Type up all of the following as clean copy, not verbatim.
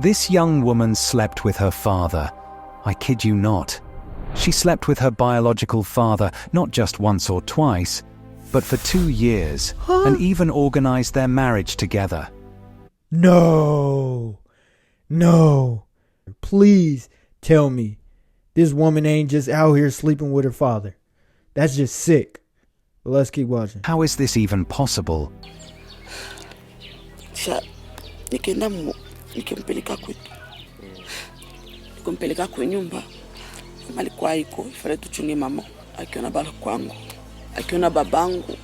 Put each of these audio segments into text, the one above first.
This young woman slept with her father. I kid you not. She slept with her biological father not just once or twice, but for 2 years, and even organized their marriage together. No. Please tell me this woman ain't just out here sleeping with her father. That's just sick. But let's keep watching. How is this even possible? Nikimpeleka nyumba alikuwa iko ifale tuchunge mama akiona baba kwangu akiona babangu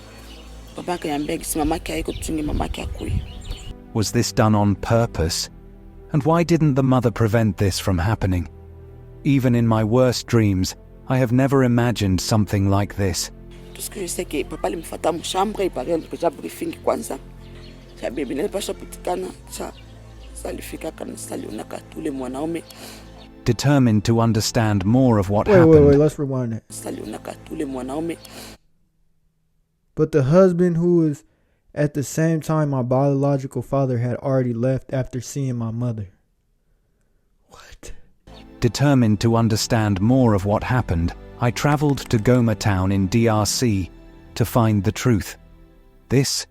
babake yambia kisi mamake haiko tuchunge mamake akui. Was this done on purpose? And why didn't the mother prevent this from happening? Even in my worst dreams, I have never imagined something like this. Tusikiseke papa alimfuata mshambre ipale mpeja briefing kwanza. Cha bibi nilipasha pitikana cha salifika kanisa liona tule mwanaume. Determined to understand more of what happened. Wait, let's rewind that. But the husband who was at the same time my biological father had already left after seeing my mother. What? Determined to understand more of what happened, I traveled to Goma town in DRC to find the truth. This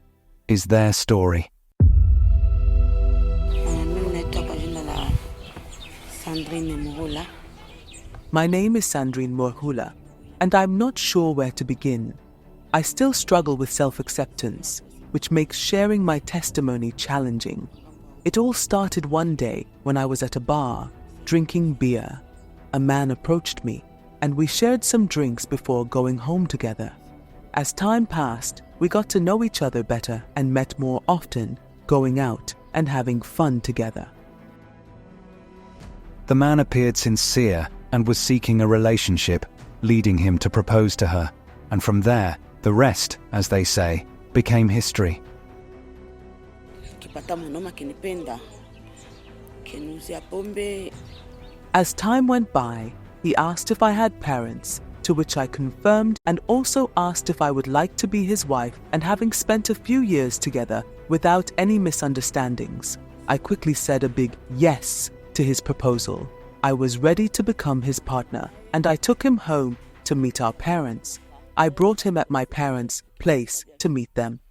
is their story. My name is Sandrine Morhula, and I'm not sure where to begin. I still struggle with self-acceptance, which makes sharing my testimony challenging. It all started one day when I was at a bar, drinking beer. A man approached me, and we shared some drinks before going home together. As time passed, we got to know each other better and met more often, going out and having fun together. The man appeared sincere and was seeking a relationship, leading him to propose to her. And from there, the rest, as they say, became history. As time went by, he asked if I had parents, to which I confirmed, and also asked if I would like to be his wife, and having spent a few years together without any misunderstandings, I quickly said a big yes to his proposal. I was ready to become his partner, and I took him home to meet our parents. I brought him at my parents' place to meet them.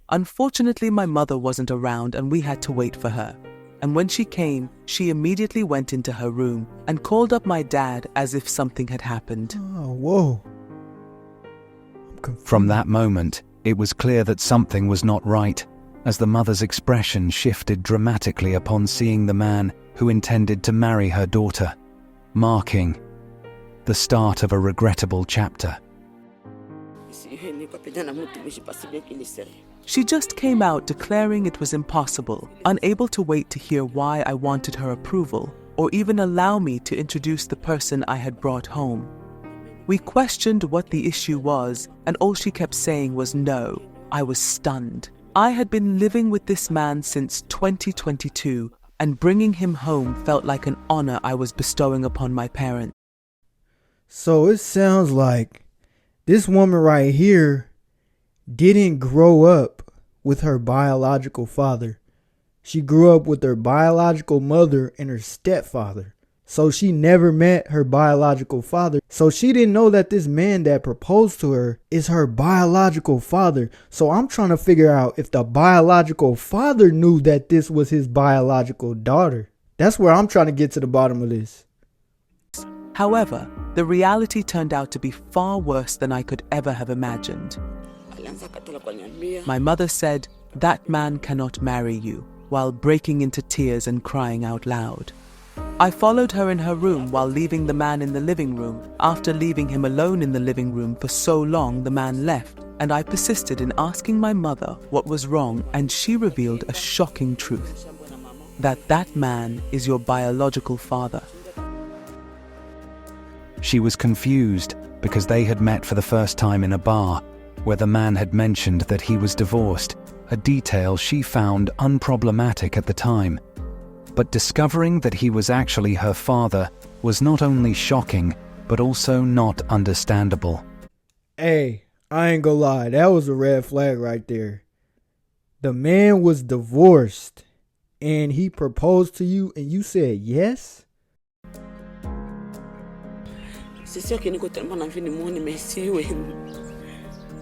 Unfortunately, my mother wasn't around and we had to wait for her. And when she came, she immediately went into her room and called up my dad as if something had happened. Oh, whoa. From that moment, it was clear that something was not right, as the mother's expression shifted dramatically upon seeing the man who intended to marry her daughter, marking the start of a regrettable chapter. She just came out declaring it was impossible, unable to wait to hear why I wanted her approval, or even allow me to introduce the person I had brought home. We questioned what the issue was, and all she kept saying was no. I was stunned. I had been living with this man since 2022, and bringing him home felt like an honor I was bestowing upon my parents. So it sounds like this woman right here didn't grow up with her biological father. She grew up with her biological mother and her stepfather. So she never met her biological father. So she didn't know that this man that proposed to her is her biological father. So I'm trying to figure out if the biological father knew that this was his biological daughter. That's where I'm trying to get to the bottom of this. However, the reality turned out to be far worse than I could ever have imagined. My mother said, "That man cannot marry you," while breaking into tears and crying out loud. I followed her in her room while leaving the man in the living room. After leaving him alone in the living room for so long, the man left, and I persisted in asking my mother what was wrong, and she revealed a shocking truth: that man is your biological father. She was confused because they had met for the first time in a bar, where the man had mentioned that he was divorced, a detail she found unproblematic at the time. But discovering that he was actually her father was not only shocking, but also not understandable. Hey, I ain't gonna lie, that was a red flag right there. The man was divorced, and he proposed to you and you said yes? C'est sûr que niko tellement envie de muone mais siwe.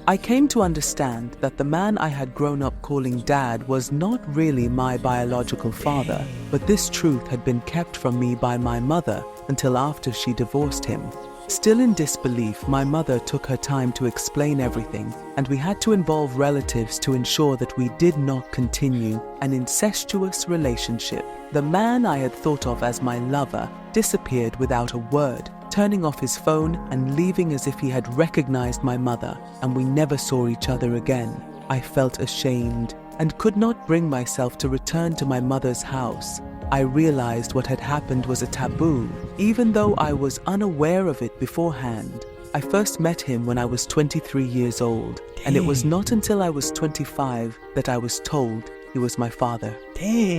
I came to understand that the man I had grown up calling dad was not really my biological father, but this truth had been kept from me by my mother until after she divorced him. Still in disbelief, my mother took her time to explain everything, and we had to involve relatives to ensure that we did not continue an incestuous relationship. The man I had thought of as my lover disappeared without a word, turning off his phone and leaving as if he had recognized my mother, and we never saw each other again. I felt ashamed and could not bring myself to return to my mother's house. I realized what had happened was a taboo, even though I was unaware of it beforehand. I first met him when I was 23 years old, and it was not until I was 25 that I was told he was my father.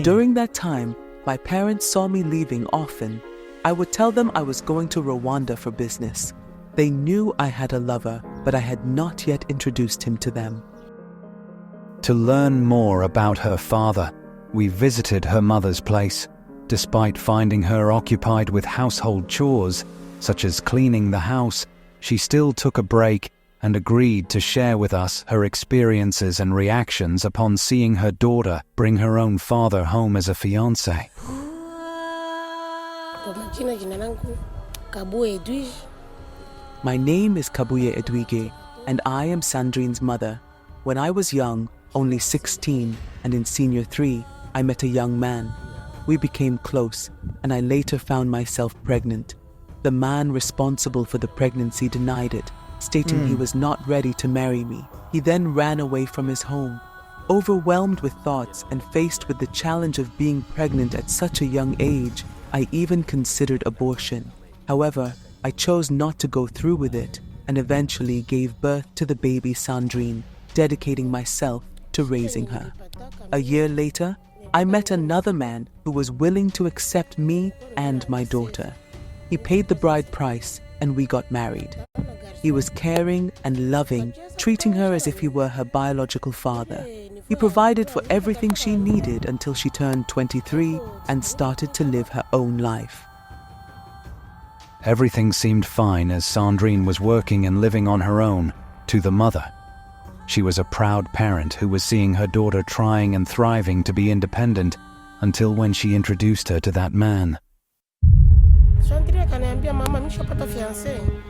During that time, my parents saw me leaving often. I would tell them I was going to Rwanda for business. They knew I had a lover, but I had not yet introduced him to them. To learn more about her father, we visited her mother's place. Despite finding her occupied with household chores, such as cleaning the house, she still took a break and agreed to share with us her experiences and reactions upon seeing her daughter bring her own father home as a fiancé. My name is Kabuye Edwige, and I am Sandrine's mother. When I was young, only 16, and in Senior 3, I met a young man. We became close, and I later found myself pregnant. The man responsible for the pregnancy denied it, stating he was not ready to marry me. He then ran away from his home. Overwhelmed with thoughts and faced with the challenge of being pregnant at such a young age, I even considered abortion. However, I chose not to go through with it and eventually gave birth to the baby Sandrine, dedicating myself to raising her. A year later, I met another man who was willing to accept me and my daughter. He paid the bride price and we got married. He was caring and loving, treating her as if he were her biological father. He provided for everything she needed until she turned 23 and started to live her own life. Everything seemed fine as Sandrine was working and living on her own, to the mother. She was a proud parent who was seeing her daughter trying and thriving to be independent until when she introduced her to that man.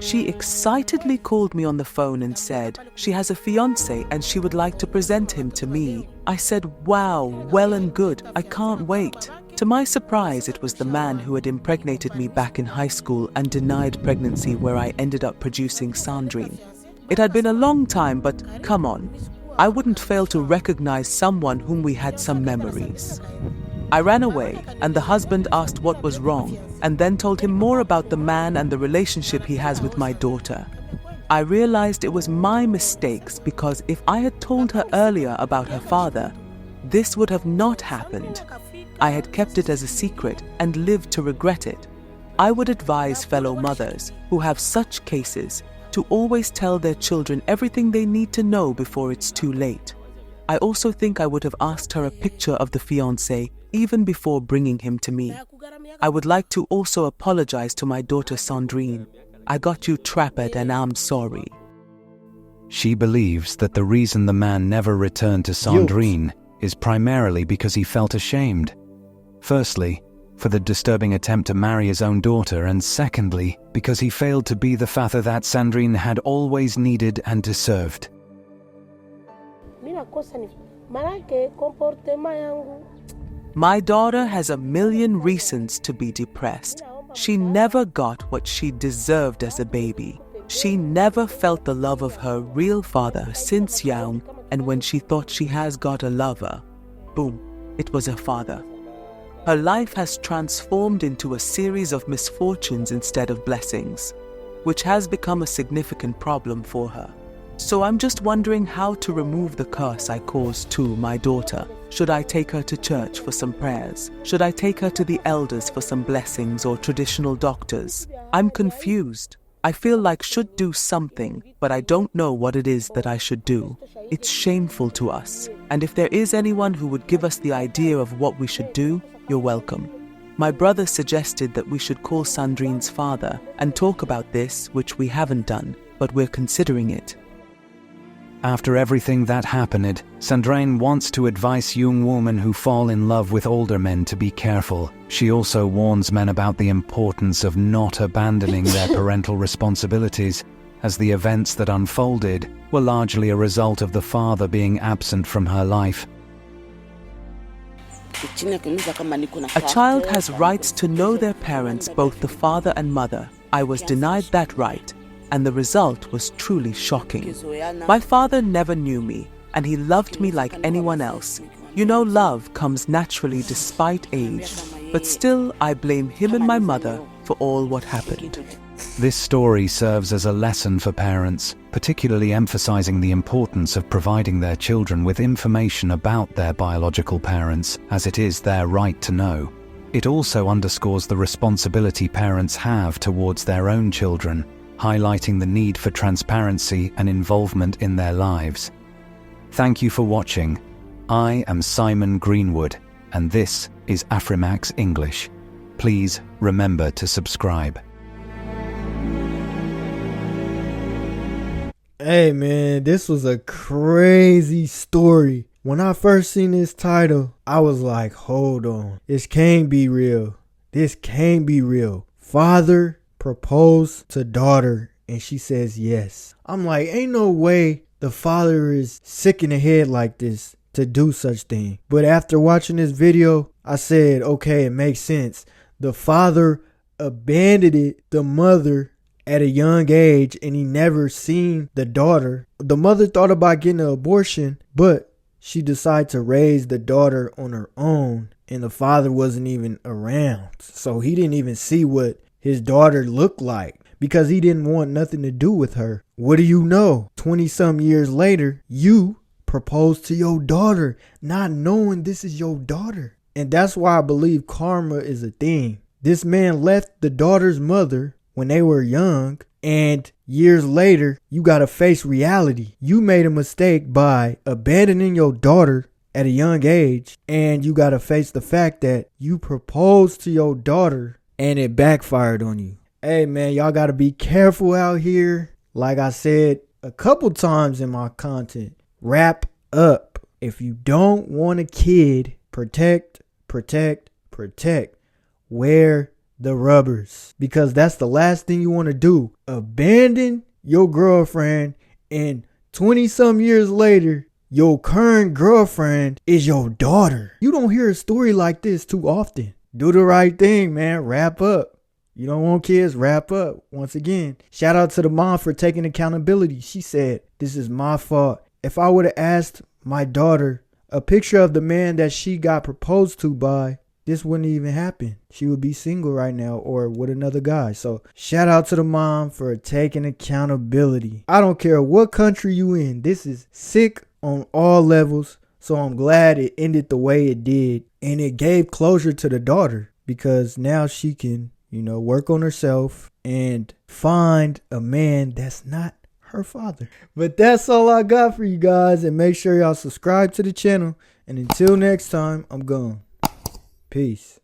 She excitedly called me on the phone and said she has a fiancé and she would like to present him to me. I said, wow, well and good, I can't wait. To my surprise, it was the man who had impregnated me back in high school and denied pregnancy, where I ended up producing Sandrine. It had been a long time, but come on, I wouldn't fail to recognize someone whom we had some memories. I ran away, and the husband asked what was wrong, and then told him more about the man and the relationship he has with my daughter. I realized it was my mistakes, because if I had told her earlier about her father, this would have not happened. I had kept it as a secret and lived to regret it. I would advise fellow mothers who have such cases to always tell their children everything they need to know before it's too late. I also think I would have asked her a picture of the fiancé even before bringing him to me. I would like to also apologize to my daughter Sandrine. I got you trapped and I'm sorry. She believes that the reason the man never returned to Sandrine is primarily because he felt ashamed. Firstly, for the disturbing attempt to marry his own daughter, and secondly, because he failed to be the father that Sandrine had always needed and deserved. My daughter has a million reasons to be depressed. She never got what she deserved as a baby. She never felt the love of her real father since young, and when she thought she has got a lover, boom, it was her father. Her life has transformed into a series of misfortunes instead of blessings, which has become a significant problem for her. So I'm just wondering how to remove the curse I caused to my daughter. Should I take her to church for some prayers? Should I take her to the elders for some blessings or traditional doctors? I'm confused. I feel like should do something, but I don't know what it is that I should do. It's shameful to us, and if there is anyone who would give us the idea of what we should do, you're welcome. My brother suggested that we should call Sandrine's father and talk about this, which we haven't done, but we're considering it. After everything that happened, Sandrine wants to advise young women who fall in love with older men to be careful. She also warns men about the importance of not abandoning their parental responsibilities, as the events that unfolded were largely a result of the father being absent from her life. A child has rights to know their parents, both the father and mother. I was denied that right, and the result was truly shocking. My father never knew me, and he loved me like anyone else. You know, love comes naturally despite age, but still I blame him and my mother for all what happened. This story serves as a lesson for parents, particularly emphasizing the importance of providing their children with information about their biological parents, as it is their right to know. It also underscores the responsibility parents have towards their own children, highlighting the need for transparency and involvement in their lives. Thank you for watching. I am Simon Greenwood, and this is Afrimax English. Please remember to subscribe. Hey man, this was a crazy story. When I first seen this title, I was like, hold on. This can't be real. This can't be real. Father proposed to daughter and she says yes. I'm like, ain't no way the father is sick in the head like this to do such thing. But after watching this video, I said, okay, it makes sense. The father abandoned the mother at a young age and he never seen the daughter. The mother thought about getting an abortion, but she decided to raise the daughter on her own and the father wasn't even around. So he didn't even see what his daughter looked like because he didn't want nothing to do with her. What do you know? 20-some years later, you propose to your daughter, not knowing this is your daughter. And that's why I believe karma is a thing. This man left the daughter's mother when they were young, and years later, you gotta face reality. You made a mistake by abandoning your daughter at a young age, and you gotta face the fact that you proposed to your daughter and it backfired on you. Hey man, y'all gotta be careful out here. Like I said a couple times in my content, wrap up. If you don't want a kid, protect, protect, protect. Wear the rubbers, because that's the last thing you want to do. Abandon your girlfriend, and 20-some years later, your current girlfriend is your daughter. You don't hear a story like this too often. Do the right thing, man. Wrap up. You don't want kids? Wrap up. Once again, shout out to the mom for taking accountability. She said, this is my fault. If I would have asked my daughter a picture of the man that she got proposed to by, this wouldn't even happen. She would be single right now or with another guy. So shout out to the mom for taking accountability. I don't care what country you in. This is sick on all levels. So I'm glad it ended the way it did. And it gave closure to the daughter because now she can, work on herself and find a man that's not her father. But that's all I got for you guys. And make sure y'all subscribe to the channel. And until next time, I'm gone. Peace.